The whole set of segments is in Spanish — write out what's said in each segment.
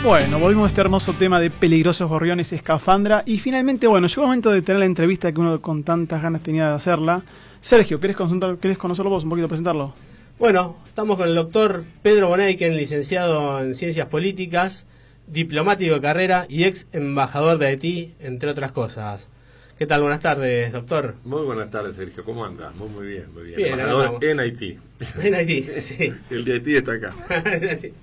Bueno, volvimos a este hermoso tema de peligrosos gorriones escafandra y finalmente, bueno, llegó el momento de tener la entrevista que uno con tantas ganas tenía de hacerla. Sergio, ¿querés conocerlo vos un poquito, presentarlo? Bueno, estamos con el doctor Pedro Boneiken, licenciado en Ciencias Políticas, diplomático de carrera y ex embajador de Haití, entre otras cosas. ¿Qué tal? Buenas tardes, doctor. Muy buenas tardes, Sergio. ¿Cómo andas? Muy bien, muy bien. Bien, embajador en Haití. En Haití, sí. El de Haití está acá.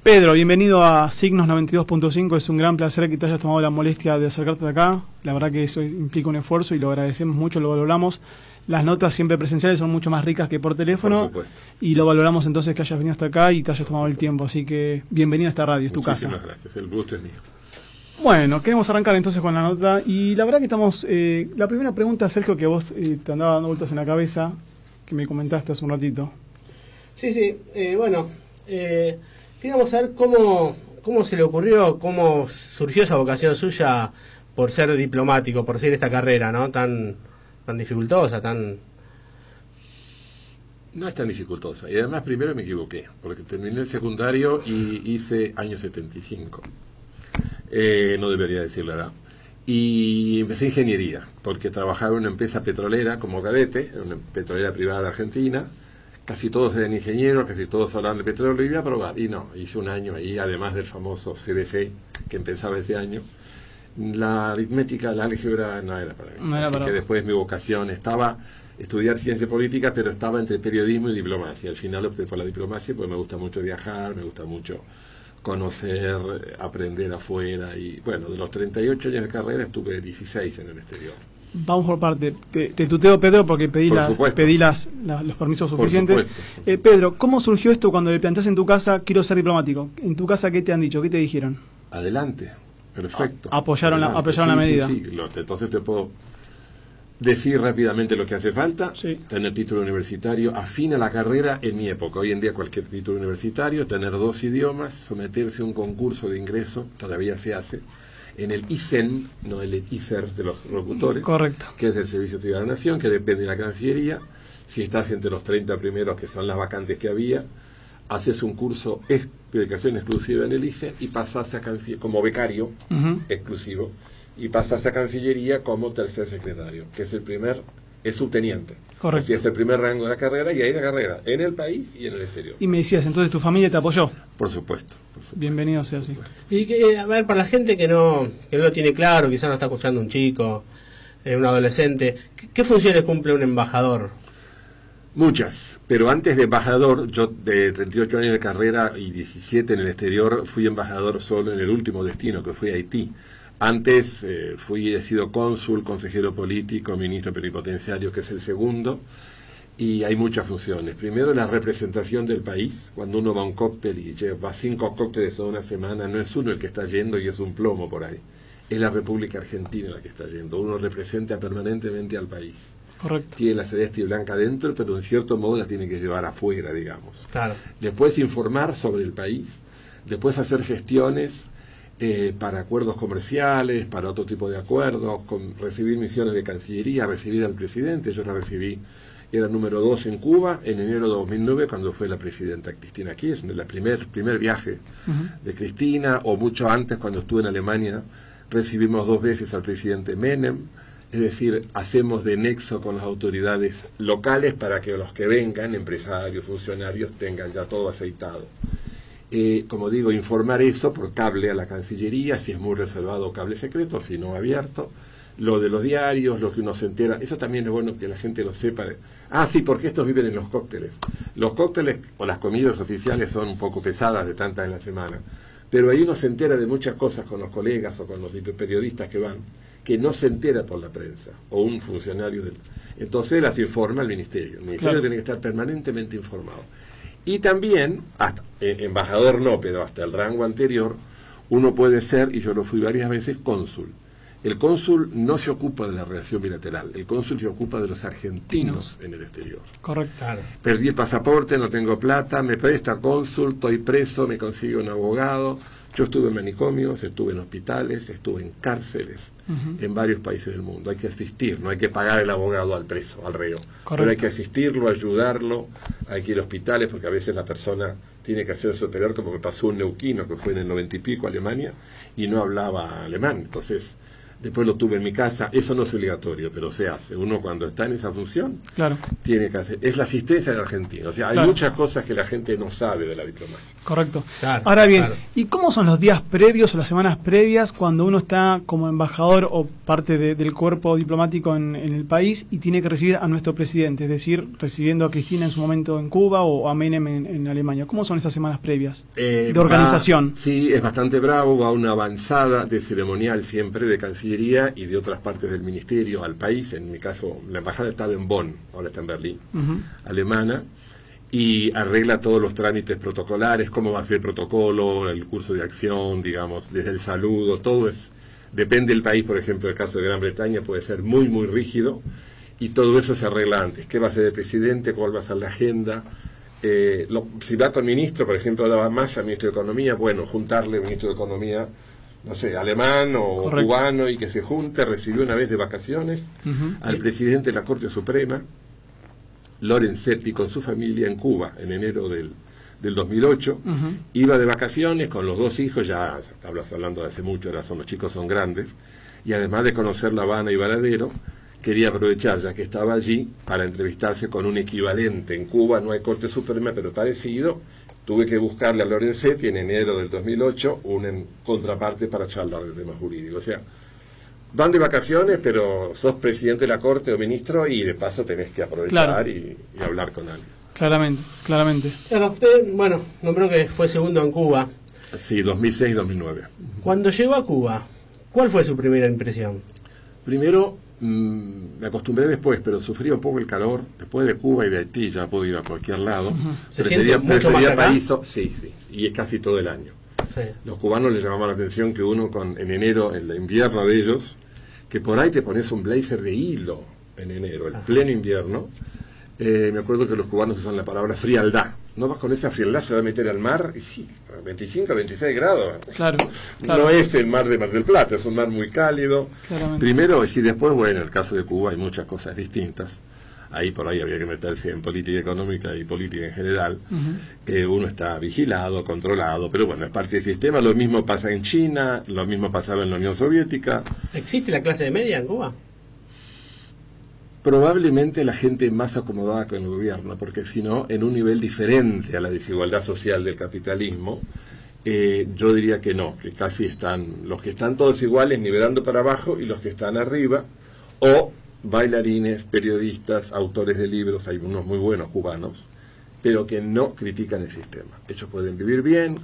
Pedro, bienvenido a Signos 92.5. Es un gran placer que te hayas tomado la molestia de acercarte de acá. La verdad que eso implica un esfuerzo y lo agradecemos mucho, lo valoramos. Las notas siempre presenciales son mucho más ricas que por teléfono. Por supuesto. Y lo valoramos entonces que hayas venido hasta acá y te hayas tomado el tiempo. Así que bienvenido a esta radio, es tu casa. Muchísimas gracias, el gusto es mío. Bueno, queremos arrancar entonces con la nota y la verdad que estamos... la primera pregunta, Sergio, que vos te andaba dando vueltas en la cabeza, que me comentaste hace un ratito. Sí, bueno, queríamos saber cómo se le ocurrió, cómo surgió esa vocación suya por ser diplomático, por seguir esta carrera, ¿no? Tan dificultosa, tan... No es tan dificultosa. Y además primero me equivoqué, porque terminé el secundario y hice año 75. No debería decir la edad. Y empecé ingeniería, porque trabajaba en una empresa petrolera como cadete, en una petrolera privada de Argentina. Casi todos eran ingenieros, casi todos hablaban de petróleo, y iba a probar. Y no, hice un año ahí, además del famoso CBC, que empezaba ese año. La aritmética, la álgebra no era para mí. Así que después mi vocación estaba estudiar ciencia política, pero estaba entre periodismo y diplomacia. Al final opté por la diplomacia, porque me gusta mucho viajar, me gusta mucho conocer, aprender afuera. Y bueno, de los 38 años de carrera estuve 16 en el exterior. Vamos por parte. Te tuteo, Pedro, porque pedí los permisos suficientes. Pedro, ¿cómo surgió esto cuando le planteaste en tu casa, quiero ser diplomático? ¿En tu casa qué te han dicho? ¿Qué te dijeron? Adelante, perfecto. Apoyaron la medida. Sí. Entonces te puedo decir rápidamente lo que hace falta. Sí. Tener título universitario, afina la carrera en mi época. Hoy en día cualquier título universitario, tener 2 idiomas, someterse a un concurso de ingreso, todavía se hace, en el ISEN, no el ISER de los locutores. Correcto. Que es del Servicio Civil de la Nación, que depende de la Cancillería. Si estás entre los 30 primeros, que son las vacantes que había, haces un curso de dedicación exclusiva en el ISEN y pasas a como becario exclusivo, y pasas a Cancillería como tercer secretario, que es subteniente. Correcto. Así es el primer rango de la carrera, y hay la carrera en el país y en el exterior. Y me decías, entonces tu familia te apoyó. Por supuesto. Bienvenido sea así. Y a ver, para la gente que no lo tiene claro, quizás no está escuchando un chico, un adolescente, ¿qué funciones cumple un embajador? Muchas, pero antes de embajador, yo de 38 años de carrera y 17 en el exterior, fui embajador solo en el último destino, que fue Haití. Antes he sido cónsul, consejero político, ministro plenipotenciario, que es el segundo, y hay muchas funciones. Primero, la representación del país. Cuando uno va a un cóctel y lleva 5 cócteles toda una semana, no es uno el que está yendo y es un plomo por ahí. Es la República Argentina la que está yendo. Uno representa permanentemente al país. Correcto. Tiene la celeste y blanca adentro, pero en cierto modo la tiene que llevar afuera, digamos. Claro. Después informar sobre el país, después hacer gestiones para acuerdos comerciales, para otro tipo de acuerdos, recibir misiones de Cancillería, recibir al presidente. Yo la recibí, era número 2 en Cuba, en enero de 2009, cuando fue la presidenta Cristina Kirchner, el primer viaje de Cristina, o mucho antes, cuando estuve en Alemania, recibimos 2 veces al presidente Menem. Es decir, hacemos de nexo con las autoridades locales para que los que vengan, empresarios, funcionarios, tengan ya todo aceitado. Como digo, informar eso por cable a la Cancillería, si es muy reservado, cable secreto, si no abierto. Lo de los diarios, lo que uno se entera, eso también es bueno que la gente lo sepa. Sí, porque estos viven en los cócteles. Los cócteles o las comidas oficiales son un poco pesadas, de tantas en la semana, pero ahí uno se entera de muchas cosas con los colegas o con los periodistas que van, que no se entera por la prensa o un funcionario entonces las informa el ministerio. El ministerio tiene que estar permanentemente informado. Y también, hasta embajador no, pero hasta el rango anterior, uno puede ser, y yo lo fui varias veces, cónsul. El cónsul no se ocupa de la relación bilateral, el cónsul se ocupa de los argentinos en el exterior. Correcto. Claro. Perdí el pasaporte, no tengo plata, me presta cónsul, estoy preso, me consigue un abogado, Yo estuve en manicomios, estuve en hospitales, estuve en cárceles, en varios países del mundo. Hay que asistir, no hay que pagar el abogado al preso, al reo. Pero hay que asistirlo, ayudarlo, hay que ir a hospitales, porque a veces la persona tiene que hacerse operar, como me pasó un neuquino que fue en el 90 y pico a Alemania, y no hablaba alemán. Entonces, después lo tuve en mi casa. Eso no es obligatorio, pero se hace. Uno cuando está en esa función, tiene que hacer. Es la asistencia en Argentina. O sea, hay muchas cosas que la gente no sabe de la diplomacia. Correcto. Ahora bien, ¿y cómo son los días previos o las semanas previas cuando uno está como embajador o parte del cuerpo diplomático en el país y tiene que recibir a nuestro presidente? Es decir, recibiendo a Cristina en su momento en Cuba o a Menem en Alemania. ¿Cómo son esas semanas previas de organización? Sí, es bastante bravo. Va una avanzada de ceremonial siempre de Cancillería y de otras partes del ministerio al país. En mi caso, la embajada estaba en Bonn, ahora está en Berlín, alemana, y arregla todos los trámites protocolares, cómo va a ser el protocolo, el curso de acción, digamos, desde el saludo, todo es, depende del país. Por ejemplo, el caso de Gran Bretaña puede ser muy, muy rígido, y todo eso se arregla antes. ¿Qué va a ser el presidente? ¿Cuál va a ser la agenda? Si va con ministro, por ejemplo, ahora va más al ministro de Economía, bueno, juntarle ministro de Economía, no sé, alemán o cubano, y que se junte. Recibió una vez de vacaciones al presidente de la Corte Suprema, Lorenzetti, con su familia en Cuba en enero del 2008. Iba de vacaciones con los dos hijos, ya hablando de hace mucho, ahora los chicos son grandes, y además de conocer La Habana y Varadero, quería aprovechar, ya que estaba allí, para entrevistarse con un equivalente. En Cuba no hay Corte Suprema, pero parecido. Tuve que buscarle a Lorenzetti en enero del 2008 una contraparte para charlar del tema jurídico. O sea, van de vacaciones, pero sos presidente de la Corte o ministro, y de paso tenés que aprovechar y hablar con alguien. Claramente. Claro, usted, bueno, nombró que fue segundo en Cuba. Sí, 2006-2009. Cuando llegó a Cuba, ¿cuál fue su primera impresión? Primero, me acostumbré después, pero sufrí un poco el calor. Después de Cuba y de Haití ya puedo ir a cualquier lado. Prefería país, sí, y es casi todo el año. Los cubanos les llamaba la atención que uno en enero, en el invierno de ellos, que por ahí te pones un blazer de hilo en enero, el pleno invierno. Me acuerdo que los cubanos usan la palabra frialdad. No vas con esa frialdad, se va a meter al mar, y sí, 25, 26 grados. Claro. No es el mar de Mar del Plata, es un mar muy cálido. Primero, y después, bueno, en el caso de Cuba hay muchas cosas distintas. Ahí por ahí había que meterse en política económica y política en general. Uno está vigilado, controlado, pero bueno, es parte del sistema. Lo mismo pasa en China, lo mismo pasaba en la Unión Soviética. ¿Existe la clase media en Cuba? Probablemente la gente más acomodada con el gobierno, porque si no, en un nivel diferente a la desigualdad social del capitalismo, yo diría que no, que casi están los que están todos iguales nivelando para abajo, y los que están arriba, o bailarines, periodistas, autores de libros, hay unos muy buenos cubanos, pero que no critican el sistema. Ellos pueden vivir bien,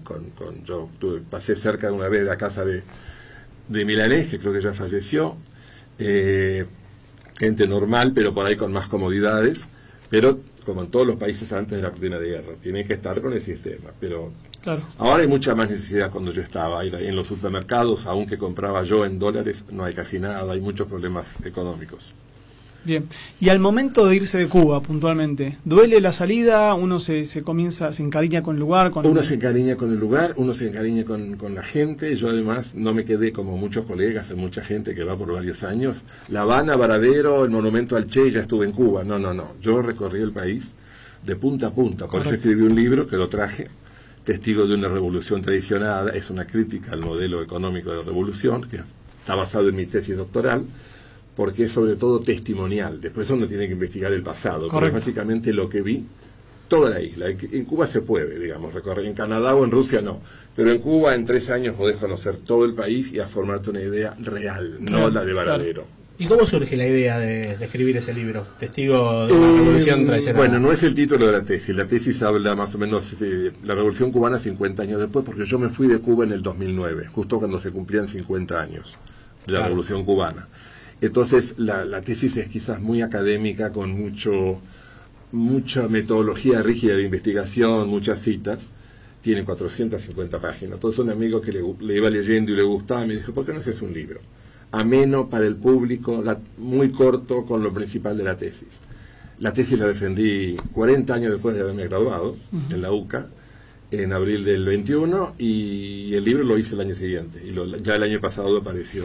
yo pasé cerca de una vez de la casa de Milanés, que creo que ya falleció, gente normal, pero por ahí con más comodidades, pero como en todos los países antes de la cortina de guerra, tienen que estar con el sistema. Pero ahora hay mucha más necesidad. Cuando yo estaba ahí en los supermercados, aunque compraba yo en dólares, no hay casi nada, hay muchos problemas económicos. Bien, y al momento de irse de Cuba, puntualmente, ¿duele la salida? ¿Uno se encariña con el lugar? Uno se encariña con el lugar, uno se encariña con la gente. Yo además no me quedé como muchos colegas, hay mucha gente que va por varios años. La Habana, Varadero, el monumento al Che, ya estuve en Cuba. No, yo recorrí el país de punta a punta, por eso escribí un libro que lo traje, Testigo de una revolución traicionada. Es una crítica al modelo económico de la revolución, que está basado en mi tesis doctoral, porque es sobre todo testimonial. Después uno tiene que investigar el pasado, pero es básicamente lo que vi, toda la isla. En Cuba se puede, digamos, recorrer. En Canadá o en Rusia no, pero en Cuba en 3 años podés conocer todo el país y a formarte una idea real, no la de Varadero. ¿Y cómo surge la idea de escribir ese libro, Testigo de una revolución traicionada? Bueno, no es el título de la tesis habla más o menos de la revolución cubana 50 años después, porque yo me fui de Cuba en el 2009, justo cuando se cumplían 50 años de la revolución cubana. Entonces la tesis es quizás muy académica, con mucha metodología rígida de investigación, muchas citas. Tiene 450 páginas. Entonces un amigo que le iba leyendo y le gustaba me dijo, ¿por qué no haces un libro? Ameno para el público, muy corto, con lo principal de la tesis. La tesis la defendí 40 años después de haberme graduado en la UCA, en abril del 21, y el libro lo hice el año siguiente, y ya el año pasado apareció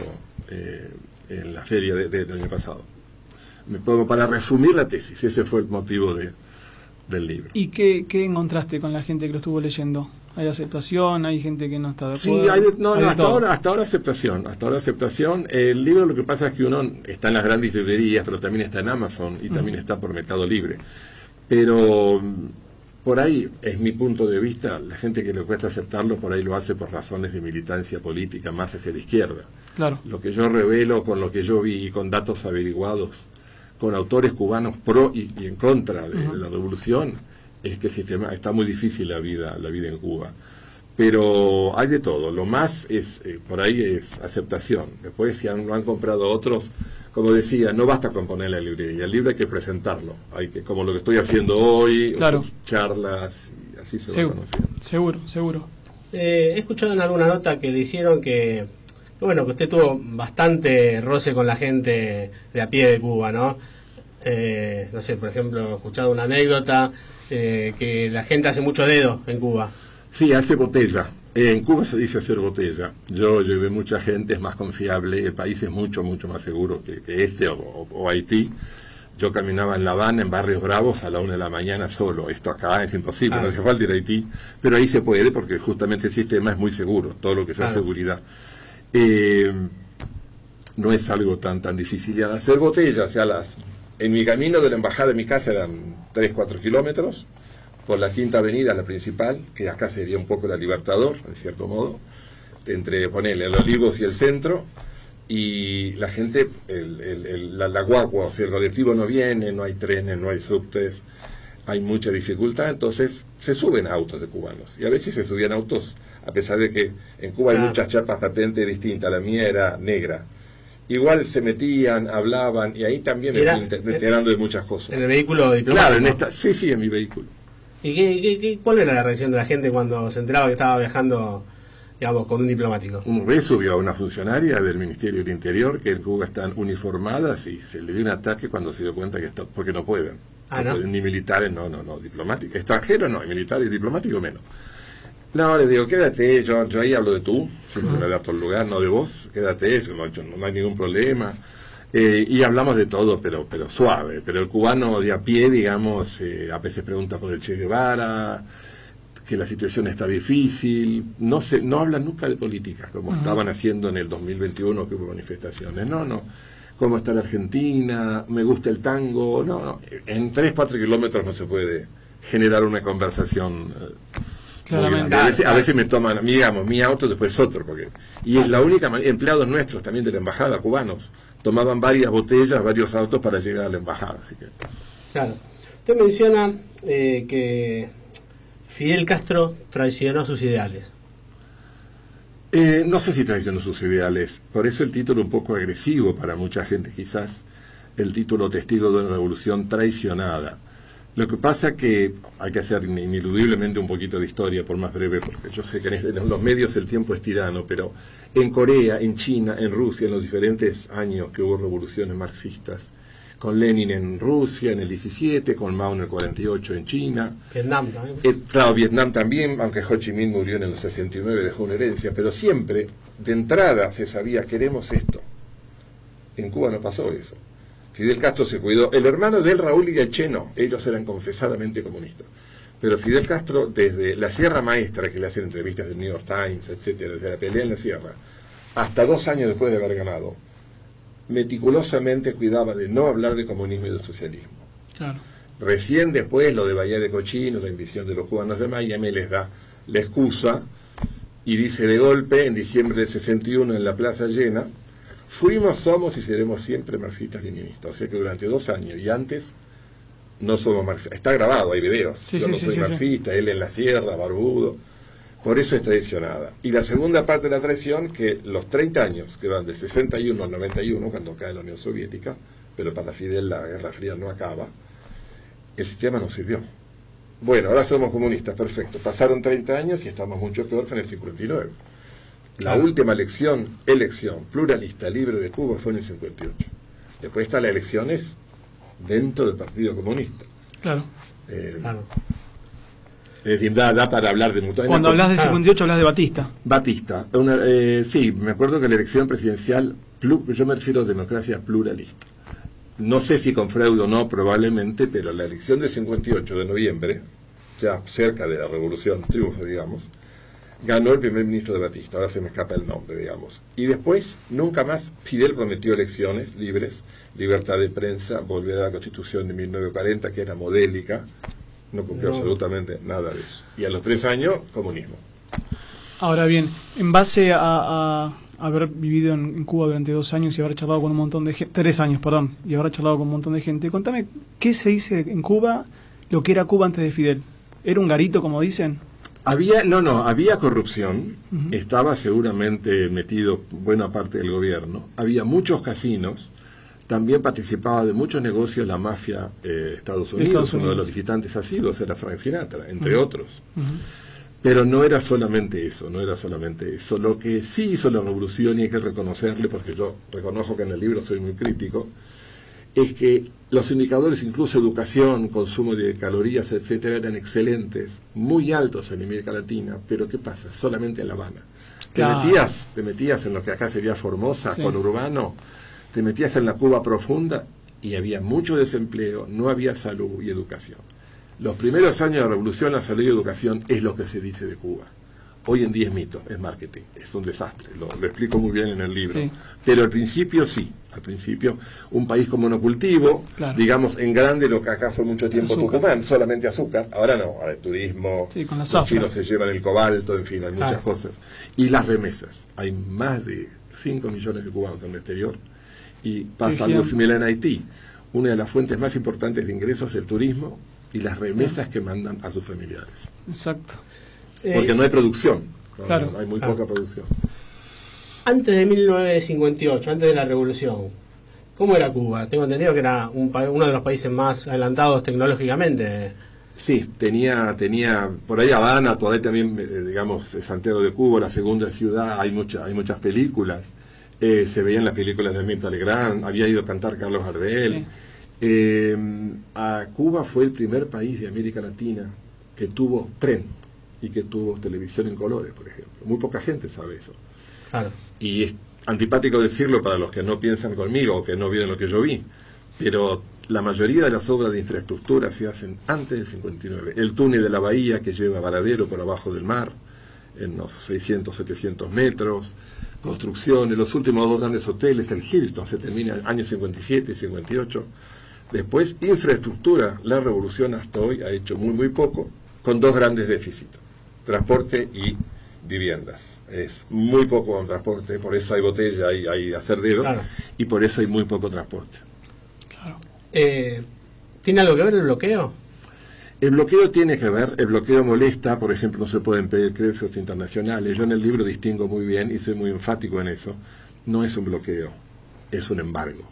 en la feria del año pasado. Para resumir la tesis, ese fue el motivo del libro. ¿Y qué encontraste con la gente que lo estuvo leyendo? ¿Hay aceptación? ¿Hay gente que no está de acuerdo? Sí, hasta ahora aceptación. El libro, lo que pasa es que uno está en las grandes librerías, pero también está en Amazon y también está por Mercado Libre. Pero por ahí, es mi punto de vista, la gente que le cuesta aceptarlo, por ahí lo hace por razones de militancia política, más hacia la izquierda. Claro. Lo que yo revelo con lo que yo vi, con datos averiguados, con autores cubanos pro y en contra de la revolución, es que está muy difícil la vida en Cuba. Pero hay de todo. Lo más es por ahí es aceptación. Después, si lo han comprado otros, como decía, no basta con poner la librería. El libro hay que presentarlo. Como lo que estoy haciendo hoy, claro, charlas, y así se va conociendo. Seguro. He escuchado en alguna nota que le hicieron que usted tuvo bastante roce con la gente de a pie de Cuba, ¿no? No sé, por ejemplo, he escuchado una anécdota que la gente hace mucho dedo en Cuba. Sí, hace botella. En Cuba se dice hacer botella. Yo llevé mucha gente, es más confiable, el país es mucho más seguro que este o Haití. Yo caminaba en La Habana, en barrios bravos, a la 1 de la mañana solo. Esto acá es imposible, no hace falta ir a Haití, pero ahí se puede porque justamente el sistema es muy seguro, todo lo que sea seguridad. No es algo tan difícil. Y al hacer botella, en mi camino de la embajada de mi casa eran 3-4 kilómetros, por la Quinta Avenida, la principal, que acá sería un poco la Libertador, en cierto modo, entre, ponele, el Olivos y el centro, y la gente, la guagua, o sea, el colectivo no viene, no hay trenes, no hay subtes, hay mucha dificultad, entonces se suben autos de cubanos, y a veces se subían autos, a pesar de que en Cuba hay muchas chapas patentes distintas, la mía era negra. Igual se metían, hablaban, y ahí también me fui enterando de muchas cosas. ¿En el vehículo diplomático? Claro, sí, en mi vehículo. ¿Y cuál era la reacción de la gente cuando se enteraba que estaba viajando, digamos, con un diplomático? Una vez subió a una funcionaria del Ministerio del Interior, que en Cuba están uniformadas, y se le dio un ataque cuando se dio cuenta que porque no pueden. No pueden, ni militares, no, diplomáticos. Extranjeros no, y militares, diplomáticos menos. No, le digo, quédate, yo ahí hablo de tú, siempre me adapto al lugar, no de vos, quédate, no hay ningún problema. Y hablamos de todo, pero suave. Pero el cubano de a pie, digamos, a veces pregunta por el Che Guevara, que la situación está difícil, no hablan nunca de política, como estaban haciendo en el 2021, que hubo manifestaciones. No, cómo está la Argentina, me gusta el tango, no. En 3-4 kilómetros no se puede generar una conversación. Claramente. A veces me toman, digamos, mi auto, después otro, y es la única empleados nuestros también de la embajada, cubanos, tomaban varias botellas, varios autos para llegar a la embajada. Así que... Claro. Usted menciona que Fidel Castro traicionó sus ideales. No sé si traicionó sus ideales, por eso el título un poco agresivo para mucha gente, quizás el título Testigo de una revolución traicionada. Lo que pasa que hay que hacer ineludiblemente un poquito de historia, por más breve, porque yo sé que en los medios el tiempo es tirano, pero en Corea, en China, en Rusia, en los diferentes años que hubo revoluciones marxistas, con Lenin en Rusia en el 17, con Mao en el 48 en China. Vietnam también. Claro, Vietnam también, aunque Ho Chi Minh murió en el 69, dejó una herencia, pero siempre, de entrada, se sabía, queremos esto. En Cuba no pasó eso. Fidel Castro se cuidó. El hermano de él, Raúl y el Che, no. Ellos eran confesadamente comunistas. Pero Fidel Castro, desde la Sierra Maestra, que le hacen entrevistas del New York Times, etcétera, desde la pelea en la Sierra, hasta 2 años después de haber ganado, meticulosamente cuidaba de no hablar de comunismo y de socialismo. Claro. Recién después, lo de Bahía de Cochinos, la invasión de los cubanos de Miami, les da la excusa y dice de golpe, en diciembre del 61, en la plaza llena, fuimos, somos y seremos siempre marxistas-leninistas. O sea que durante 2 años y antes no somos marxistas. Está grabado, hay videos. Yo no soy marxista, él en la sierra, barbudo. Por eso es traicionada. Y la segunda parte de la traición, que los 30 años que van de 61 al 91, cuando cae la Unión Soviética, pero para Fidel la Guerra Fría no acaba, el sistema no sirvió. Bueno, ahora somos comunistas, perfecto. Pasaron 30 años y estamos mucho peor que en el 59. La última elección pluralista, libre de Cuba fue en el 58. Después están las elecciones dentro del Partido Comunista. Claro. Claro. Es decir, da para hablar de mutuo. Cuando hablas de 58 hablas de Batista. Batista. Sí, me acuerdo que la elección presidencial, yo me refiero a democracia pluralista. No sé si con Freud o no, probablemente, pero la elección del 58 de noviembre, ya cerca de la revolución, triunfo, digamos, ganó el primer ministro de Batista, ahora se me escapa el nombre, digamos. Y después, nunca más, Fidel prometió elecciones libres, libertad de prensa, volver a la Constitución de 1940, que era modélica, no cumplió absolutamente nada de eso. Y a los 3 años, comunismo. Ahora bien, en base a haber vivido en Cuba durante 2 años y haber charlado con un montón de gente, 3 años, perdón, y haber charlado con un montón de gente, contame, ¿qué se dice en Cuba, lo que era Cuba antes de Fidel? ¿Era un garito, como dicen? Había corrupción, estaba seguramente metido buena parte del gobierno, había muchos casinos, también participaba de muchos negocios la mafia Estados Unidos, uno de los visitantes asiduos era Frank Sinatra, entre otros. Pero no era solamente eso, Lo que sí hizo la revolución, y hay que reconocerle, porque yo reconozco que en el libro soy muy crítico, es que los indicadores, incluso educación, consumo de calorías, etcétera, eran excelentes, muy altos en América Latina, pero ¿qué pasa? Solamente en La Habana. Te metías en lo que acá sería Formosa, conurbano, te metías en la Cuba profunda y había mucho desempleo, no había salud y educación. Los primeros años de la revolución, la salud y educación es lo que se dice de Cuba. Hoy en día es mito, es marketing, es un desastre, lo explico muy bien en el libro. Sí. Pero al principio sí, un país con monocultivo, digamos en grande lo que acá fue mucho tiempo Tucumán, solamente azúcar, ahora no, ahora el turismo, los chinos se llevan el cobalto, en fin, hay muchas cosas. Y las remesas, hay más de 5 millones de cubanos en el exterior, y pasa algo similar en Haití. Una de las fuentes más importantes de ingresos es el turismo y las remesas que mandan a sus familiares. Exacto. Porque no hay producción, hay muy poca producción. Antes de 1958, antes de la revolución, ¿cómo era Cuba? Tengo entendido que era uno de los países más adelantados tecnológicamente. Sí, tenía por ahí Habana, todavía también, digamos, Santiago de Cuba, la segunda ciudad, hay muchas películas, se veían las películas de Mirta Legrand, había ido a cantar Carlos Gardel. A Cuba fue el primer país de América Latina que tuvo tren y que tuvo televisión en colores, por ejemplo. Muy poca gente sabe eso. Claro. Y es antipático decirlo para los que no piensan conmigo o que no vieron lo que yo vi, pero la mayoría de las obras de infraestructura se hacen antes del 59. El túnel de la bahía que lleva a Varadero por abajo del mar, en los 600, 700 metros, construcciones, los últimos 2 grandes hoteles, el Hilton, se termina en el año 57 y 58. Después, infraestructura, la revolución hasta hoy ha hecho muy poco, con 2 grandes déficits: transporte y viviendas. Es muy poco transporte, por eso hay botella, hay acerdero, y por eso hay muy poco transporte. Claro. ¿Tiene algo que ver el bloqueo? El bloqueo tiene que ver, el bloqueo molesta, por ejemplo, no se pueden pedir créditos internacionales. Yo en el libro distingo muy bien y soy muy enfático en eso. No es un bloqueo, es un embargo.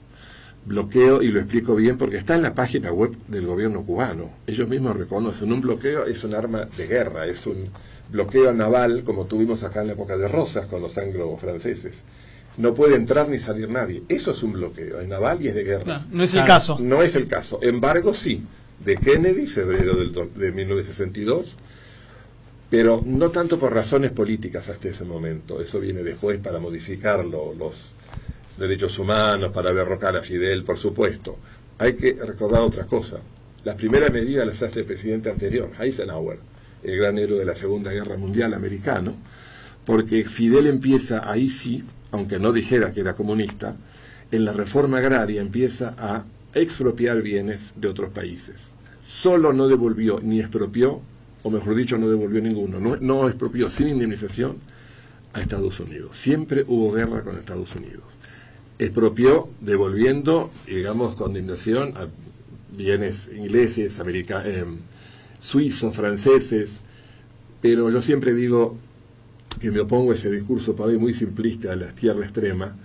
Bloqueo, y lo explico bien porque está en la página web del gobierno cubano. Ellos mismos reconocen, un bloqueo es un arma de guerra, es un bloqueo naval como tuvimos acá en la época de Rosas con los anglo-franceses. No puede entrar ni salir nadie. Eso es un bloqueo, es naval y es de guerra. No es el caso. No es el caso. Embargo sí, de Kennedy, febrero de 1962, pero no tanto por razones políticas hasta ese momento. Eso viene después para modificarlo, los derechos humanos, para derrocar a Fidel, por supuesto. Hay que recordar otra cosa. La primera medida las hace el presidente anterior, Eisenhower, el gran héroe de la Segunda Guerra Mundial americano, porque Fidel empieza, ahí sí, aunque no dijera que era comunista, en la reforma agraria empieza a expropiar bienes de otros países. Solo no devolvió ni expropió, o mejor dicho, no devolvió ninguno, no expropió sin indemnización a Estados Unidos. Siempre hubo guerra con Estados Unidos. Expropió devolviendo, digamos, condemnación a bienes ingleses, suizos, franceses, pero yo siempre digo que me opongo a ese discurso para mí muy simplista de la izquierda extrema,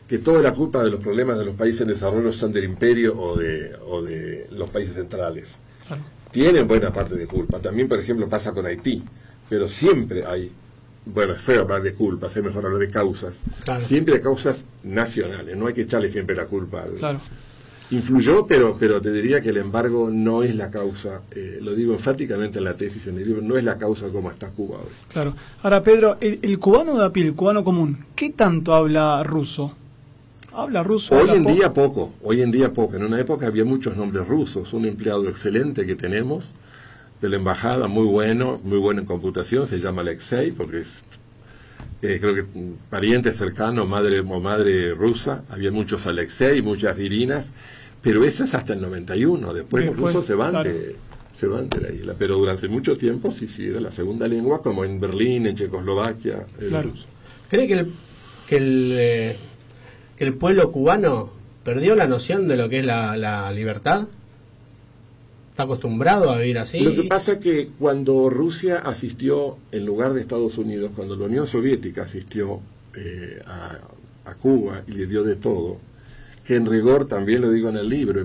que toda la culpa de los problemas de los países en desarrollo son del imperio o de los países centrales. Claro. Tienen buena parte de culpa. También, por ejemplo, pasa con Haití, pero siempre hay, bueno, es feo hablar de culpas, es mejor hablar de causas. Claro. Siempre hay causas nacionales, no hay que echarle siempre la culpa al... Claro. Influyó, pero te diría que el embargo no es la causa, lo digo enfáticamente en la tesis, en el libro, no es la causa como está Cuba hoy. Claro. Ahora, Pedro, el cubano de a pie, el cubano común, ¿qué tanto habla ruso? ¿Habla ruso? Hoy en día poco. En una época había muchos nombres rusos. Un empleado excelente que tenemos de la embajada, muy bueno en computación, se llama Alexei, porque es creo que pariente cercano, madre rusa. Había muchos Alexei, muchas Irinas, pero eso es hasta el 91. Después los rusos se van, claro, se van de la isla, pero durante mucho tiempo sí era la segunda lengua, como en Berlín, en Checoslovaquia, claro. El ruso. ¿Cree que el pueblo cubano perdió la noción de lo que es la libertad? ¿Está acostumbrado a vivir así? Lo que pasa es que cuando Rusia asistió, en lugar de Estados Unidos, cuando la Unión Soviética asistió a Cuba y le dio de todo, que en rigor también lo digo en el libro,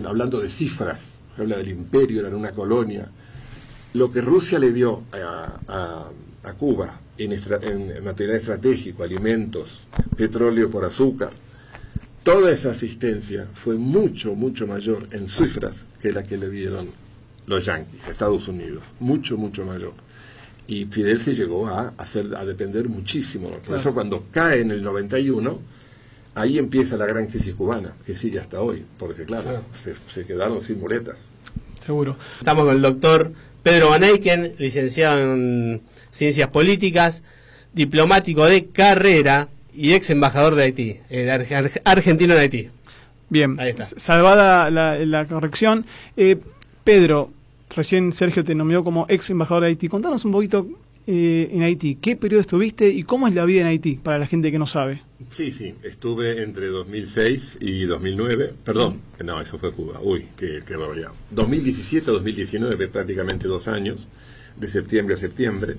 hablando de cifras, habla del imperio, era una colonia, lo que Rusia le dio a Cuba en material estratégico, alimentos, petróleo por azúcar, toda esa asistencia fue mucho mayor en cifras que la que le dieron los yanquis, Estados Unidos, mucho mayor. Y Fidel se llegó a depender muchísimo. Por claro. eso cuando cae en el 91, ahí empieza la gran crisis cubana, que sigue hasta hoy, porque claro. Se quedaron sin muletas. Seguro. Estamos con el doctor Pedro Van Eycken, licenciado en Ciencias Políticas, diplomático de carrera y ex embajador de Haití, argentino de Haití. Bien, salvada la corrección. Pedro, recién Sergio te nombró como ex embajador de Haití. Contanos un poquito en Haití, ¿qué periodo estuviste y cómo es la vida en Haití, para la gente que no sabe? Sí, estuve entre 2006 y 2009, perdón, no, eso fue Cuba, qué barbaridad. 2017 2019, prácticamente 2 años, de septiembre a septiembre.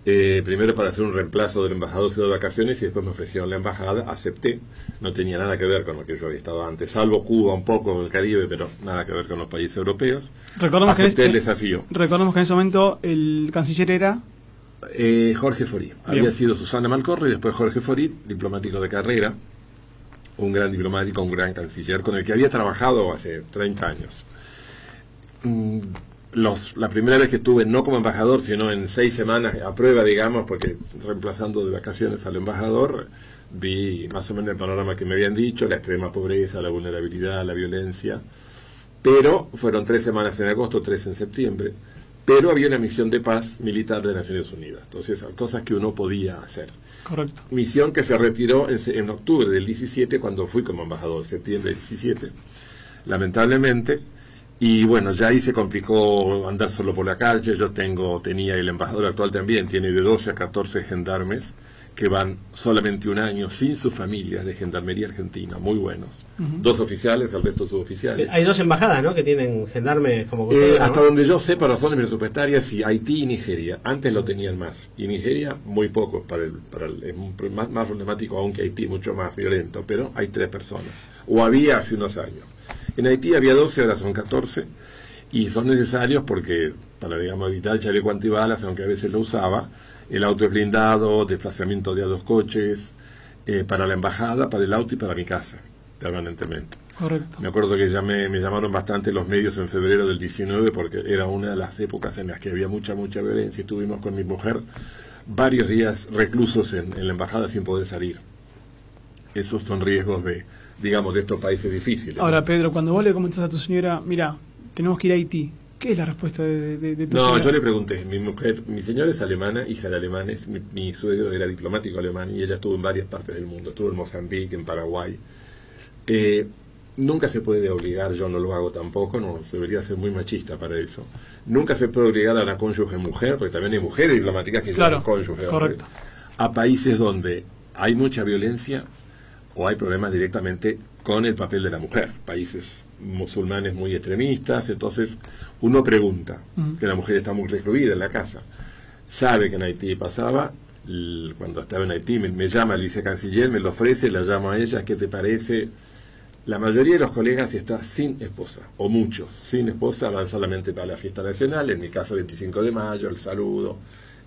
Primero para hacer un reemplazo del embajador de vacaciones y después me ofrecieron la embajada, acepté, no tenía nada que ver con lo que yo había estado antes, salvo Cuba un poco, el Caribe, pero nada que ver con los países europeos. Acepté el desafío. Recordemos que en ese momento el canciller era... Jorge Forí. Había sido Susana Malcorro y después Jorge Forí, diplomático de carrera, un gran diplomático, un gran canciller, con el que había trabajado hace 30 años. La primera vez que estuve, no como embajador, sino en 6 semanas a prueba, digamos, porque reemplazando de vacaciones al embajador, vi más o menos el panorama que me habían dicho, la extrema pobreza, la vulnerabilidad, la violencia, pero fueron 3 semanas en agosto, 3 en septiembre, pero había una misión de paz militar de Naciones Unidas, entonces cosas que uno podía hacer. Correcto. Misión que se retiró en octubre del 17, cuando fui como embajador, septiembre del 17, lamentablemente. Y bueno, ya ahí se complicó andar solo por la calle. Yo tenía, el embajador actual también, tiene de 12 a 14 gendarmes que van solamente 1 año sin sus familias de gendarmería argentina, muy buenos. 2 oficiales, el resto suboficiales. Hay 2 embajadas, ¿no?, que tienen gendarmes como hasta donde yo sé, por razones presupuestarias, sí, Haití y Nigeria. Antes lo tenían más. Y Nigeria, muy poco, es más problemático aún que Haití, mucho más violento, pero hay 3 personas. O había hace unos años. En Haití había 12, ahora son 14, y son necesarios porque, para, digamos, evitar el chaleco antibalas, aunque a veces lo usaba, el auto es blindado, desplazamiento de a 2 coches, para la embajada, para el auto y para mi casa, permanentemente. Correcto. Me acuerdo que me llamaron bastante los medios en febrero del 19, porque era una de las épocas en las que había mucha violencia, y estuvimos con mi mujer varios días reclusos en la embajada sin poder salir. Esos son riesgos de estos países difíciles. Ahora, ¿no? Pedro, cuando vos le comentás a tu señora, mira, tenemos que ir a Haití, ¿qué es la respuesta de tu señora? No, yo le pregunté, mi señora es alemana, hija de alemanes, mi suegro era diplomático alemán y ella estuvo en varias partes del mundo, estuvo en Mozambique, en Paraguay. Nunca se puede obligar, yo no lo hago tampoco, no debería ser muy machista para eso. Nunca se puede obligar a la cónyuge mujer, porque también hay mujeres diplomáticas que llevan cónyuge hombre, a países donde hay mucha violencia o hay problemas directamente con el papel de la mujer, países musulmanes muy extremistas. Entonces uno pregunta, que la mujer está muy recluida en la casa, sabe que en Haití pasaba, cuando estaba en Haití me llama el vicecanciller, me lo ofrece, la llamo a ella, ¿qué te parece? La mayoría de los colegas está sin esposa, o muchos sin esposa, van solamente para la fiesta nacional, en mi caso 25 de mayo, el saludo,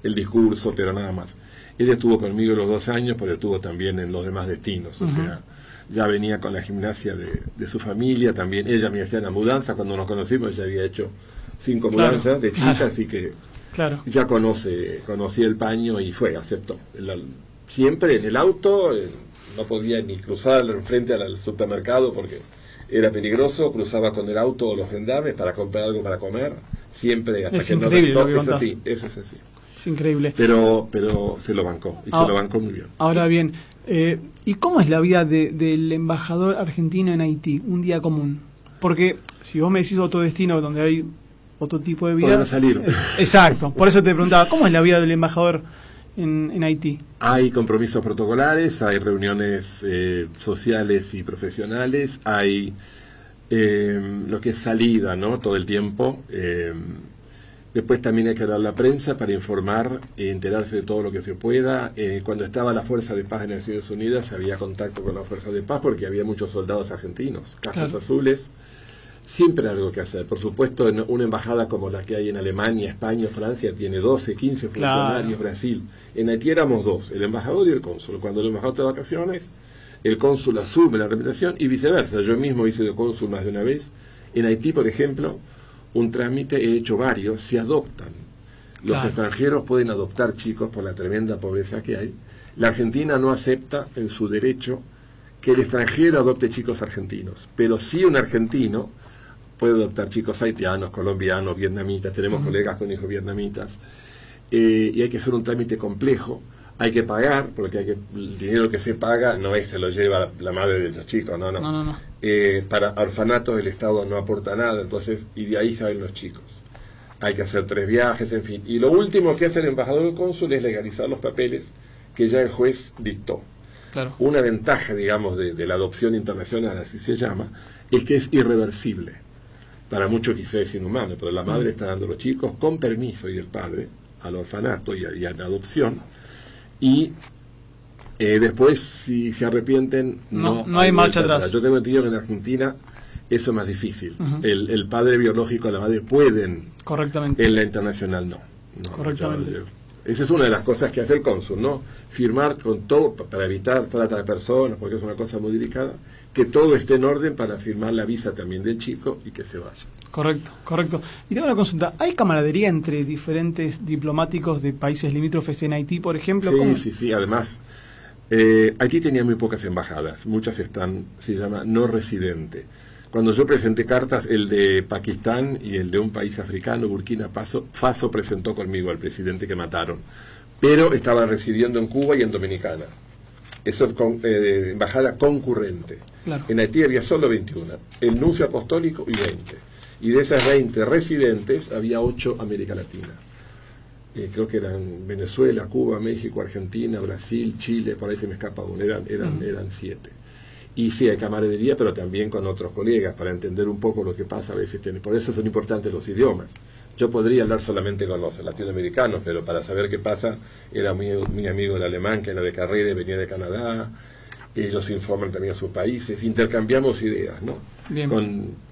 el discurso, pero nada más. Ella estuvo conmigo los 2 años, pero estuvo también en los demás destinos, o sea, ya venía con la gimnasia de su familia, también ella me hacía la mudanza, cuando nos conocimos ella había hecho 5 mudanzas de chica, así que ya conocía el paño y aceptó. Siempre en el auto, no podía ni cruzar frente al supermercado porque era peligroso, cruzaba con el auto o los gendarmes para comprar algo para comer, siempre hasta es que increíble no lo que eso es así. Es increíble. Pero se lo bancó, y se lo bancó muy bien. Ahora bien, ¿y cómo es la vida del embajador argentino en Haití? Un día común. Porque si vos me decís otro destino donde hay otro tipo de vida... Podemos salir. Exacto, por eso te preguntaba, ¿cómo es la vida del embajador en Haití? Hay compromisos protocolares, hay reuniones sociales y profesionales, hay lo que es salida, ¿no? Todo el tiempo. Después también hay que dar la prensa para informar y enterarse de todo lo que se pueda. Cuando estaba la Fuerza de Paz de Naciones Unidas había contacto con la Fuerza de Paz porque había muchos soldados argentinos, cascos azules. Siempre hay algo que hacer. Por supuesto, una embajada como la que hay en Alemania, España, Francia, tiene 12, 15 funcionarios, Brasil. En Haití éramos 2, el embajador y el cónsul. Cuando el embajador está de vacaciones, el cónsul asume la representación y viceversa. Yo mismo hice de cónsul más de una vez. En Haití, por ejemplo, un trámite, he hecho varios, se adoptan. Los extranjeros pueden adoptar chicos por la tremenda pobreza que hay. La Argentina no acepta en su derecho que el extranjero adopte chicos argentinos, pero sí un argentino puede adoptar chicos haitianos, colombianos, vietnamitas, tenemos colegas con hijos vietnamitas, y hay que hacer un trámite complejo, hay que pagar, porque el dinero que se paga no se lo lleva la madre de los chicos, no. Para orfanatos el Estado no aporta nada, entonces, y de ahí salen los chicos. Hay que hacer 3 viajes, en fin. Y lo último que hace el embajador o el cónsul es legalizar los papeles que ya el juez dictó. Una ventaja, digamos, de la adopción internacional, así se llama, es que es irreversible. Para muchos quizás es inhumano, pero la madre está dando a los chicos con permiso y del padre al orfanato y a la adopción, y después si se arrepienten no hay marcha atrás. Yo tengo entendido que en Argentina eso es más difícil. El padre biológico y la madre pueden, correctamente, en la internacional no. Correctamente. Esa es una de las cosas que hace el cónsul, ¿no? Firmar con todo para evitar trata de personas, porque es una cosa muy delicada, que todo esté en orden para firmar la visa también del chico y que se vaya. Correcto. Y tengo una consulta, ¿hay camaradería entre diferentes diplomáticos de países limítrofes en Haití, por ejemplo? Sí, además, Haití tenía muy pocas embajadas, muchas se llama no residente. Cuando yo presenté cartas, el de Pakistán y el de un país africano, Burkina Faso, presentó conmigo al presidente que mataron, pero estaba residiendo en Cuba y en Dominicana. Eso es embajada concurrente. En Haití había solo 21, el nuncio apostólico y 20. Y de esas 20 residentes había 8 América Latina. Creo que eran Venezuela, Cuba, México, Argentina, Brasil, Chile, por ahí se me escapa uno, eran 7. Y sí, hay camaradería, pero también con otros colegas, para entender un poco lo que pasa a veces. Por eso son importantes los idiomas. Yo podría hablar solamente con los latinoamericanos, pero para saber qué pasa, era muy amigo del alemán, que era de carrera y venía de Canadá. Ellos informan también a sus países, intercambiamos ideas, ¿no?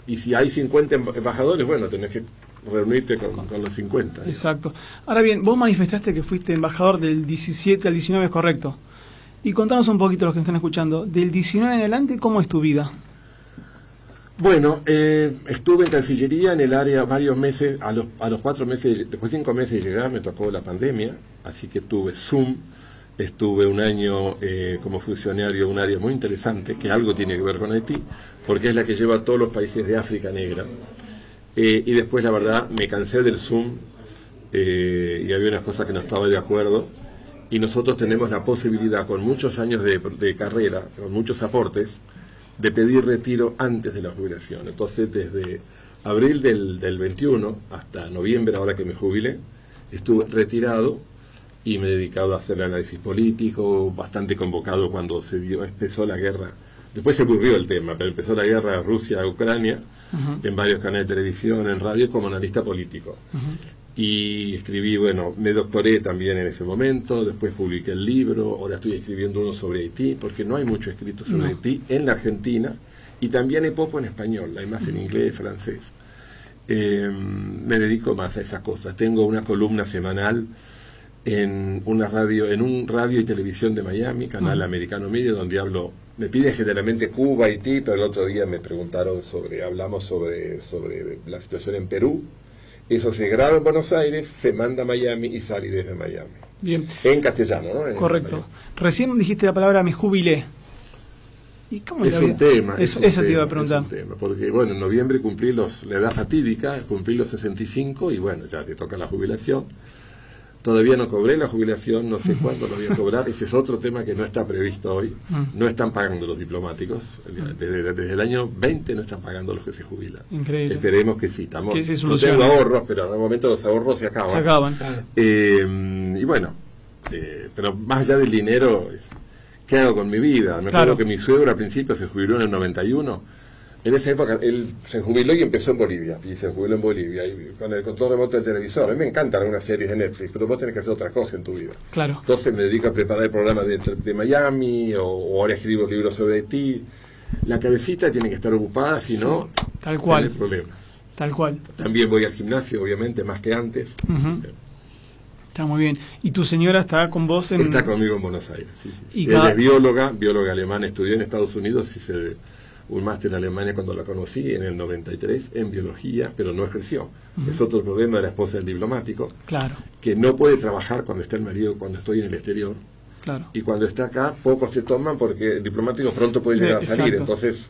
Y si hay 50 embajadores, bueno, tenés que reunirte con los 50. Exacto. Ahora bien, vos manifestaste que fuiste embajador del 17 al 19, ¿es correcto? Y contanos un poquito, los que están escuchando, del 19 en adelante, ¿cómo es tu vida? Bueno, estuve en Cancillería en el área varios meses, a los 4 meses, después de 5 meses de llegar me tocó la pandemia, así que tuve Zoom, estuve un año como funcionario, un área muy interesante, que algo tiene que ver con Haití, porque es la que lleva a todos los países de África negra, y después la verdad me cansé del Zoom, y había unas cosas que no estaba de acuerdo, y nosotros tenemos la posibilidad, con muchos años de carrera, con muchos aportes, de pedir retiro antes de la jubilación. Entonces, desde abril del 21 hasta noviembre, ahora que me jubilé, estuve retirado y me he dedicado a hacer análisis político, bastante convocado cuando empezó la guerra. Después se aburrió el tema, pero empezó la guerra Rusia-Ucrania, en varios canales de televisión, en radio, como analista político. Y escribí, me doctoré también en ese momento, después publiqué el libro, ahora estoy escribiendo uno sobre Haití, porque no hay mucho escrito sobre Haití en la Argentina, y también hay poco en español, hay más en inglés, francés. Me dedico más a esas cosas. Tengo una columna semanal en un radio y televisión de Miami, canal Americano Media, donde hablo, me piden generalmente Cuba, Haití, pero el otro día me preguntaron hablamos sobre la situación en Perú. Eso se graba en Buenos Aires, se manda a Miami y sale desde Miami. Bien. En castellano, ¿no? Correcto. Recién dijiste la palabra me jubilé. ¿Y cómo es un tema. Esa te iba a preguntar. Es un tema, porque bueno, en noviembre cumplí la edad fatídica, cumplí los 65 y bueno, ya te toca la jubilación. Todavía no cobré la jubilación, no sé cuándo lo voy a cobrar. Ese es otro tema que no está previsto hoy. No están pagando los diplomáticos. Desde el año 20 no están pagando los que se jubilan. Increíble. Esperemos que sí. No tengo ahorros, pero en algún momento los ahorros se acaban. Se acaban. Y bueno, pero más allá del dinero, ¿qué hago con mi vida? Me acuerdo que mi suegro al principio se jubiló en el 91. En esa época él se jubiló y empezó en Bolivia, y se jubiló en Bolivia, y con el control remoto del televisor. A mí me encantan algunas series de Netflix, pero vos tenés que hacer otra cosa en tu vida. Claro. Entonces me dedico a preparar el programa de Miami, o ahora escribo libros sobre Haití. La cabecita tiene que estar ocupada, si no, tal cual. tenés problemas. Tal cual. También voy al gimnasio, obviamente, más que antes. Está muy bien. ¿Y tu señora está con vos en...? Está conmigo en Buenos Aires, sí. ¿Y ella es bióloga alemana, estudió en Estados Unidos y un máster en Alemania cuando la conocí en el 93 en biología, pero no ejerció. Es otro problema de la esposa del diplomático, claro, que no puede trabajar cuando está el marido, cuando estoy en el exterior, claro, y cuando está acá pocos se toman porque el diplomático pronto puede llegar a salir. Entonces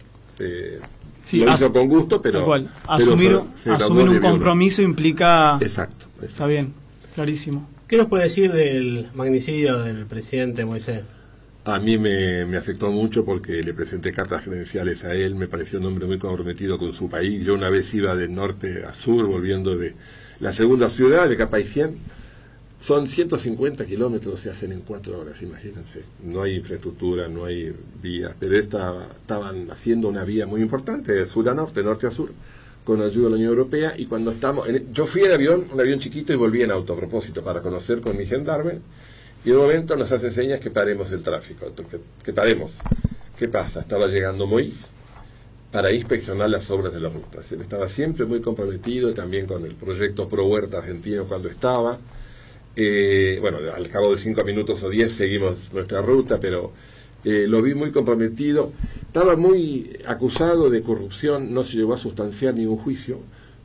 lo hizo con gusto, pero asumir un compromiso implica... Exacto. Está bien, clarísimo. ¿Qué nos puede decir del magnicidio del presidente Moisés? A mí me afectó mucho porque le presenté cartas credenciales a él, me pareció un hombre muy comprometido con su país. Yo una vez iba de norte a sur, volviendo de la segunda ciudad, de Capaicén. Son 150 kilómetros, se hacen en 4 horas, imagínense. No hay infraestructura, no hay vías, pero estaban haciendo una vía muy importante, de sur a norte, norte a sur, con ayuda de la Unión Europea. Y cuando yo fui en avión, un avión chiquito, y volví en auto a propósito para conocer con mi gendarme. Y de momento nos hacen señas que paremos el tráfico, que paremos. ¿Qué pasa? Estaba llegando Moïse para inspeccionar las obras de las rutas. Él estaba siempre muy comprometido, también con el proyecto Pro Huerta argentino cuando estaba. Bueno, al cabo de 5 minutos o 10 seguimos nuestra ruta, pero lo vi muy comprometido. Estaba muy acusado de corrupción, no se llegó a sustanciar ningún juicio,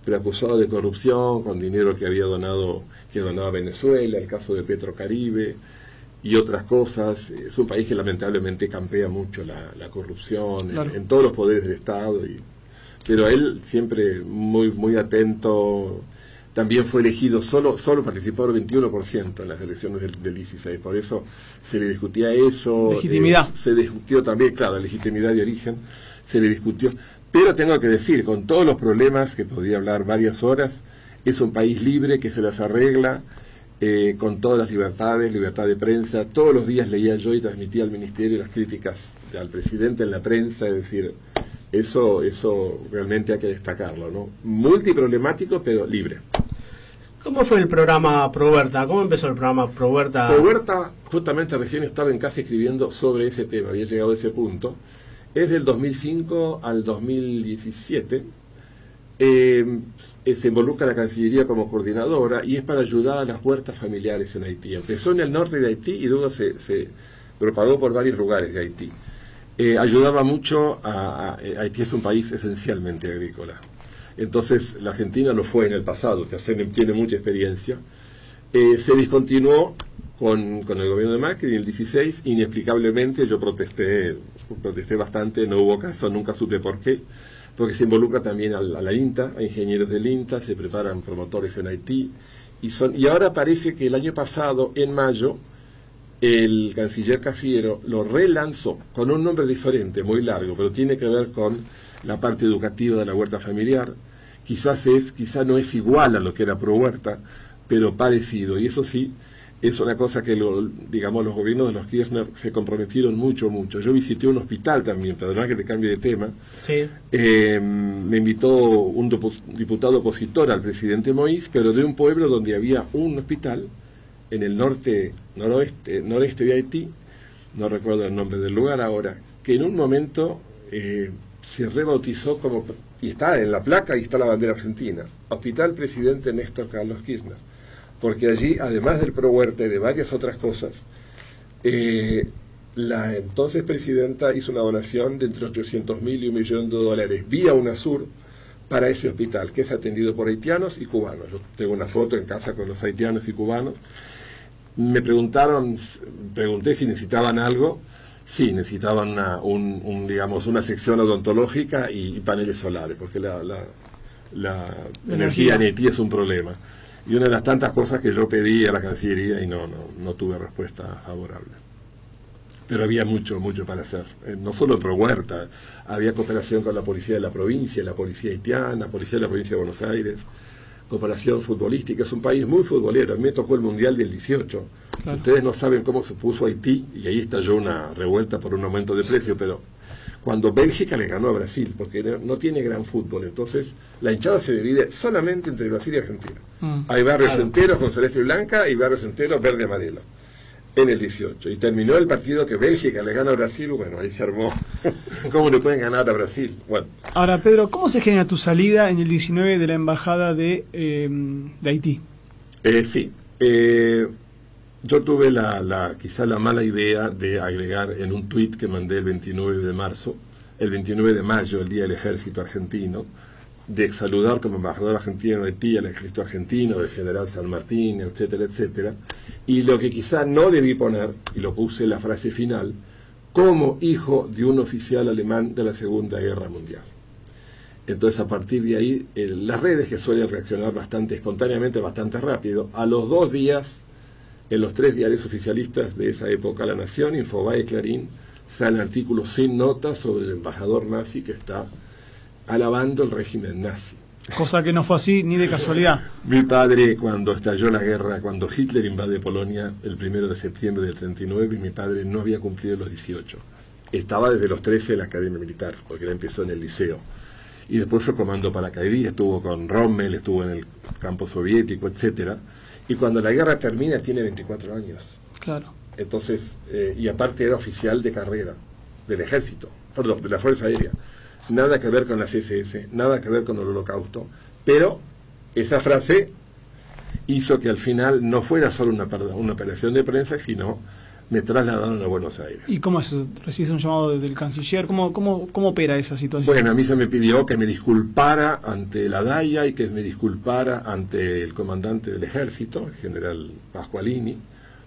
pero acusado de corrupción con dinero que donaba Venezuela, el caso de Petrocaribe y otras cosas. Es un país que lamentablemente campea mucho la corrupción, claro, en todos los poderes del Estado, pero él siempre muy atento. También fue elegido, solo participó el 21% en las elecciones del 16, por eso se le discutía eso. Legitimidad. Se discutió también, claro, la legitimidad de origen, se le discutió. Pero tengo que decir, con todos los problemas, que podría hablar varias horas, es un país libre que se las arregla, con todas las libertades, libertad de prensa. Todos los días leía yo y transmitía al ministerio las críticas al presidente en la prensa, es decir, eso realmente hay que destacarlo, ¿no? Multiproblemático, pero libre. ¿Cómo fue el programa Pro Huerta? ¿Cómo empezó el programa Pro Huerta? Pro Huerta, justamente recién estaba en casa escribiendo sobre ese tema, había llegado a ese punto. Es del 2005 al 2017. Se involucra la Cancillería como coordinadora y es para ayudar a las huertas familiares en Haití. Empezó en el norte de Haití y luego se propagó por varios lugares de Haití. Ayudaba mucho Haití es un país esencialmente agrícola. Entonces la Argentina lo fue en el pasado, tiene mucha experiencia. Se discontinuó con el gobierno de Macri en el 16, inexplicablemente. Yo protesté bastante, no hubo caso, nunca supe por qué, porque se involucra también a la INTA, a ingenieros del INTA, se preparan promotores en Haití, y ahora parece que el año pasado, en mayo, el canciller Cafiero lo relanzó con un nombre diferente, muy largo, pero tiene que ver con la parte educativa de la huerta familiar. Quizá no es igual a lo que era Pro Huerta, pero parecido, y eso sí, es una cosa que los gobiernos de los Kirchner se comprometieron mucho. Yo visité un hospital también, perdón que te cambie de tema. Sí. Me invitó un diputado opositor al presidente Moïse, pero de un pueblo donde había un hospital en el noreste de Haití, no recuerdo el nombre del lugar ahora, que en un momento se rebautizó y está en la placa y está la bandera argentina, Hospital Presidente Néstor Carlos Kirchner. porque allí, además del Pro Huerta y de varias otras cosas, la entonces presidenta hizo una donación de entre 800.000 y $1.000.000 vía UNASUR para ese hospital, que es atendido por haitianos y cubanos. Yo tengo una foto en casa con los haitianos y cubanos. Me pregunté si necesitaban algo. Sí, necesitaban una sección odontológica y paneles solares, porque la energía en Haití es un problema. Y una de las tantas cosas que yo pedí a la Cancillería y no tuve respuesta favorable. Pero había mucho para hacer. No solo Pro Huerta, había cooperación con la policía de la provincia, la policía haitiana, la policía de la provincia de Buenos Aires, cooperación futbolística. Es un país muy futbolero. A mí me tocó el Mundial del 18. Claro. Ustedes no saben cómo se puso Haití, y ahí estalló una revuelta por un aumento de precio, pero cuando Bélgica le ganó a Brasil, porque no tiene gran fútbol, entonces la hinchada se divide solamente entre Brasil y Argentina. Hay barrios enteros con celeste y blanca y barrios enteros verde y amarelo. En el 18, y terminó el partido que Bélgica le gana a Brasil. Bueno, ahí se armó. ¿Cómo le pueden ganar a Brasil? Bueno. Ahora, Pedro, ¿cómo se genera tu salida en el 19 de la embajada de Haití? Sí, yo tuve quizá la mala idea de agregar en un tuit que mandé el 29 de marzo, el 29 de mayo, el Día del Ejército Argentino, de saludar como embajador argentino de Haití al ejército argentino, del general San Martín, etcétera, etcétera. Y lo que quizá no debí poner, y lo puse en la frase final, como hijo de un oficial alemán de la Segunda Guerra Mundial. Entonces, a partir de ahí, las redes, que suelen reaccionar bastante espontáneamente, bastante rápido, a los 2 días, en los 3 diarios oficialistas de esa época, La Nación, Infobae y Clarín, salen artículos sin notas sobre el embajador nazi que está alabando el régimen nazi. Cosa que no fue así ni de casualidad. Mi padre, cuando estalló la guerra, cuando Hitler invade Polonia el 1 de septiembre del 39, mi padre no había cumplido los 18. Estaba desde los 13 en la academia militar, porque él empezó en el liceo. Y después fue comando paracaidista, estuvo con Rommel, estuvo en el campo soviético, etcétera. Y cuando la guerra termina tiene 24 años. Claro. Entonces, y aparte era oficial de carrera, del ejército, perdón, de la Fuerza Aérea. Nada que ver con las SS, nada que ver con el Holocausto, pero esa frase hizo que al final no fuera solo una operación de prensa, sino me trasladaron a Buenos Aires. ¿Y cómo es? ¿Recibes un llamado desde el canciller? ¿Cómo opera esa situación? Bueno, a mí se me pidió que me disculpara ante la DAIA y que me disculpara ante el comandante del ejército, el general Pasqualini,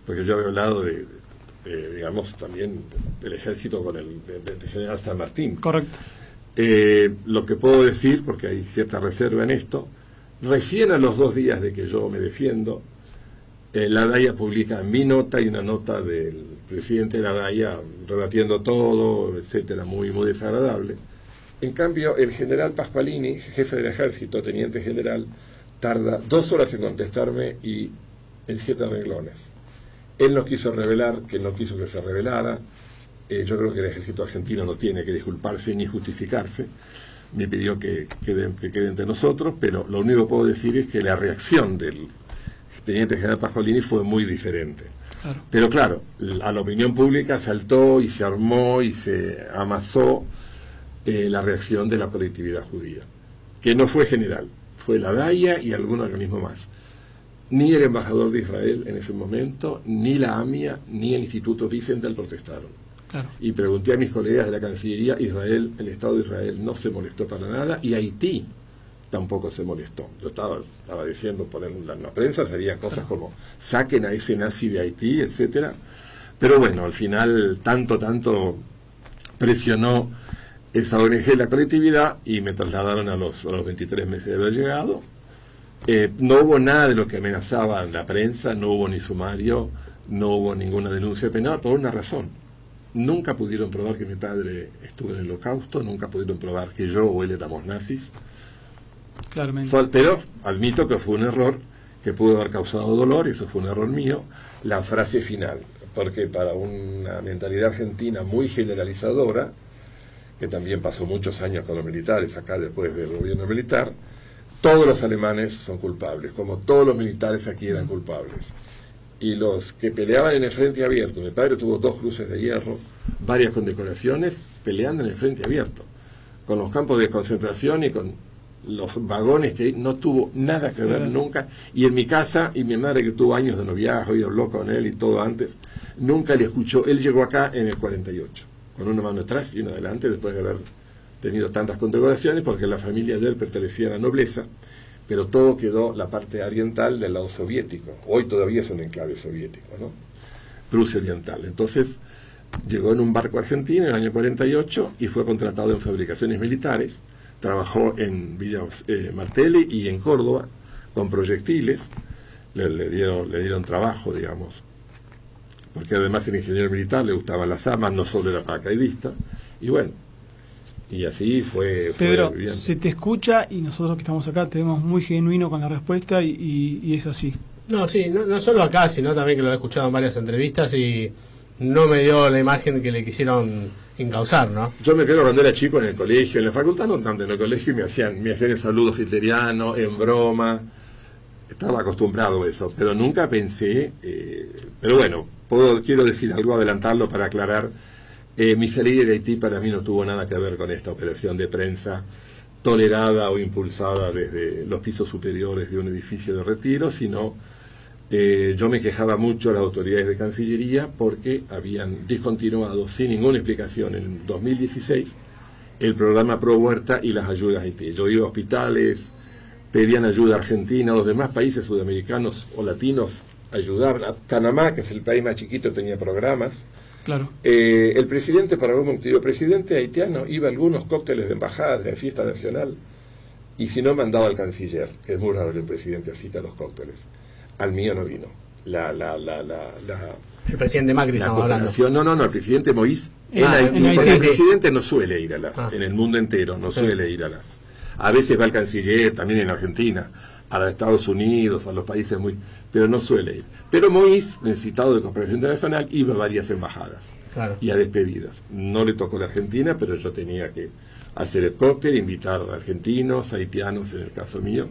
porque yo había hablado digamos, también del ejército con el general San Martín. Correcto. Lo que puedo decir, porque hay cierta reserva en esto, recién a los 2 días de que yo me defiendo, la DAIA publica mi nota y una nota del presidente de la DAIA rebatiendo todo, etcétera, muy desagradable. En cambio, el general Pasqualini, jefe del ejército, teniente general, tarda 2 horas en contestarme y en 7 renglones. Él no quiso revelar, que no quiso que se revelara. Yo creo que el ejército argentino no tiene que disculparse ni justificarse. Me pidió que quede entre nosotros, pero lo único que puedo decir es que la reacción del teniente general Pasqualini fue muy diferente. Claro. Pero claro, a la opinión pública saltó y se armó y se amasó la reacción de la colectividad judía, que no fue general, fue la DAIA y algún organismo más. Ni el embajador de Israel en ese momento, ni la AMIA, ni el Instituto Wiesenthal protestaron. Claro. Y pregunté a mis colegas de la Cancillería, el Estado de Israel no se molestó para nada, y Haití tampoco se molestó. Yo estaba diciendo, poner en la prensa serían cosas como saquen a ese nazi de Haití, etcétera. Pero bueno, al final tanto presionó esa ONG la colectividad y me trasladaron a los 23 meses de haber llegado. No hubo nada de lo que amenazaba la prensa, no hubo ni sumario, no hubo ninguna denuncia penal, por una razón. Nunca pudieron probar que mi padre estuvo en el Holocausto, nunca pudieron probar que yo o él éramos nazis. Claramente. Pero admito que fue un error que pudo haber causado dolor, y eso fue un error mío, la frase final, porque para una mentalidad argentina muy generalizadora, que también pasó muchos años con los militares acá después del gobierno militar, todos los alemanes son culpables, como todos los militares aquí eran culpables. Y los que peleaban en el frente abierto, mi padre tuvo 2 cruces de hierro, varias condecoraciones, peleando en el frente abierto, con los campos de concentración y con los vagones que no tuvo nada que ver nunca, y en mi casa, y mi madre que tuvo años de noviazgo y habló con él y todo antes, nunca le escuchó. Él llegó acá en el 48, con una mano atrás y una adelante, después de haber tenido tantas condecoraciones, porque la familia de él pertenecía a la nobleza, pero todo quedó la parte oriental del lado soviético. Hoy todavía es un enclave soviético, ¿no? Prusia Oriental. Entonces llegó en un barco argentino en el año 48 y fue contratado en fabricaciones militares. Trabajó en Villa Martelli y en Córdoba con proyectiles. Le dieron trabajo, digamos, porque además era ingeniero militar, le gustaban las armas, no solo era paracaidista, y bueno, y así fue Pedro, bien. se te escucha y nosotros que estamos acá te vemos muy genuino con la respuesta y es así. No, sí, no solo acá, sino también que lo he escuchado en varias entrevistas y no me dio la imagen que le quisieron encauzar, ¿no? Yo me quedo cuando era chico en el colegio, en la facultad no tanto, en el colegio me hacían el saludo hitleriano, en broma, estaba acostumbrado a eso, pero nunca pensé, pero bueno, quiero decir algo, adelantarlo para aclarar. Mi salida de Haití para mí no tuvo nada que ver con esta operación de prensa tolerada o impulsada desde los pisos superiores de un edificio de retiro, sino yo me quejaba mucho a las autoridades de Cancillería porque habían discontinuado sin ninguna explicación en 2016 el programa Pro Huerta y las ayudas a Haití. Yo iba a hospitales, pedían ayuda a Argentina, a los demás países sudamericanos o latinos ayudar. A Panamá, que es el país más chiquito, tenía programas. Claro. El presidente Paraguay Montillo, presidente haitiano, iba a algunos cócteles de embajada, de fiesta nacional, y si no mandaba al canciller, que es muy raro el presidente asista a los cócteles. Al mío no vino. El presidente Macri estamos hablando. No, el presidente Moïse en Haití, porque el presidente no suele ir a las, en el mundo entero, no suele ir a las. A veces va el canciller, también en Argentina, a los Estados Unidos, a los países muy, pero no suele ir. Pero Moïse, necesitado de cooperación internacional, iba a varias embajadas y a despedidas. No le tocó la Argentina, pero yo tenía que hacer el cóctel, invitar a argentinos, haitianos en el caso mío.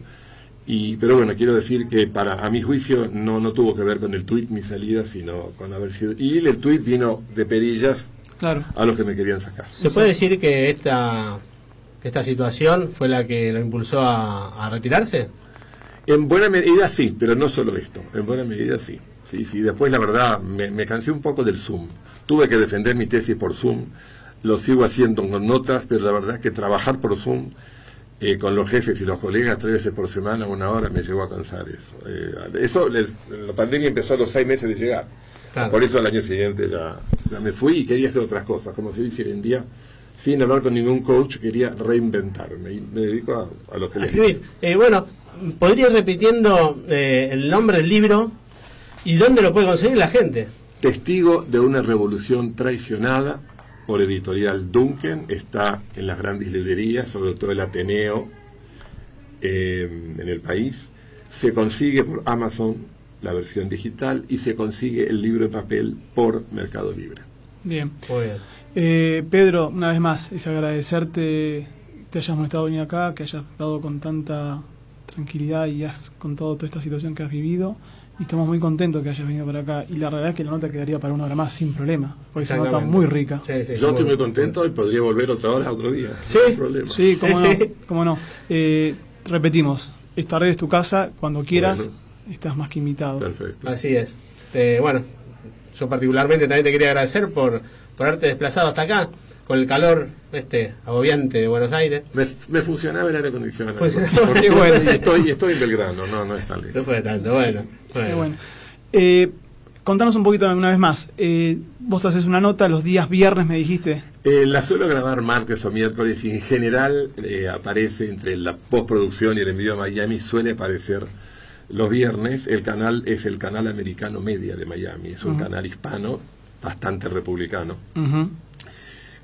Pero bueno, quiero decir que a mi juicio no tuvo que ver con el tuit mi salida, sino con haber sido. Y el tuit vino de perillas a los que me querían sacar. ¿Se puede decir que esta situación fue la que lo impulsó a retirarse? En buena medida sí, pero no solo esto, en buena medida sí. Sí, después la verdad me cansé un poco del Zoom. Tuve que defender mi tesis por Zoom, lo sigo haciendo con notas, pero la verdad es que trabajar por Zoom con los jefes y los colegas 3 veces por semana, 1 hora, me llegó a cansar eso. La pandemia empezó a los 6 meses de llegar. Claro. Por eso al año siguiente ya me fui y quería hacer otras cosas, como se dice hoy en día. Sin hablar con ningún coach, quería reinventarme y me dedico a lo que les digo. Bueno, ¿podría ir repitiendo el nombre del libro y dónde lo puede conseguir la gente? Testigo de una revolución traicionada, por editorial Duncan, está en las grandes librerías, sobre todo el Ateneo en el país. Se consigue por Amazon la versión digital y se consigue el libro en papel por Mercado Libre. Bien. Muy bien. Pedro, una vez más, es agradecerte te hayas molestado venir acá, que hayas dado con tanta tranquilidad y has contado toda esta situación que has vivido. Y estamos muy contentos que hayas venido para acá. Y la realidad es que la nota quedaría para 1 hora más sin problema, porque es una nota muy rica. Sí, yo estoy muy contento y podría volver otra hora otro día. Sí, no hay problema. Sí, cómo no. Repetimos, esta red es tu casa, cuando quieras, estás más que invitado. Perfecto. Así es. Bueno, yo particularmente también te quería agradecer por haberte desplazado hasta acá, con el calor agobiante de Buenos Aires. Me funcionaba el aire acondicionado. Pues, estoy en Belgrano, no es tan lejos. No fue tanto, bueno. Contanos un poquito una vez más. Vos haces una nota los días viernes, me dijiste. La suelo grabar martes o miércoles y en general aparece entre la postproducción y el envío a Miami, suele aparecer los viernes. El canal es el canal americano Media de Miami, es un canal hispano, bastante republicano.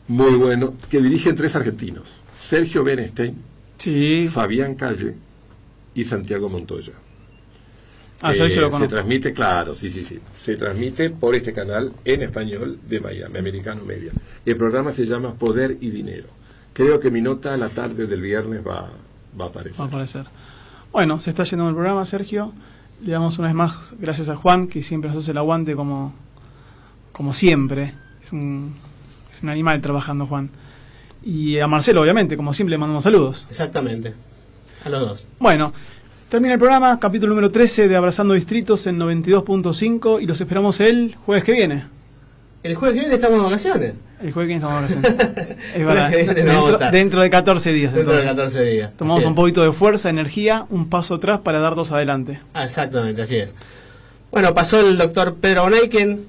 Muy bueno, que dirigen 3 argentinos: Sergio Bernstein, Fabián Calle y Santiago Montoya. Sergio lo conozco. Se transmite, claro, sí. Se transmite por este canal en español de Miami, Americano Media. El programa se llama Poder y Dinero. Creo que mi nota a la tarde del viernes va a aparecer. Bueno, se está yendo el programa, Sergio. Le damos una vez más gracias a Juan, que siempre nos hace el aguante como siempre. Es un animal trabajando, Juan. Y a Marcelo, obviamente, como siempre, le mandamos saludos. Exactamente. A los dos. Bueno, termina el programa, capítulo número 13 de Abrazando Distritos en 92.5 y los esperamos el jueves que viene. El jueves que viene estamos de vacaciones. El jueves que viene estamos de vacaciones. Es verdad. Jueves que viene no vamos a estar. Dentro de 14 días. Dentro de entonces. 14 días. Tomamos Así un es. poquito de fuerza, energía, un paso atrás para dar dos adelante. Ah, exactamente, así es. Bueno, pasó el doctor Pedro Bonaiken,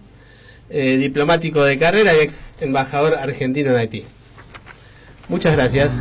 diplomático de carrera y ex embajador argentino en Haití. Muchas gracias.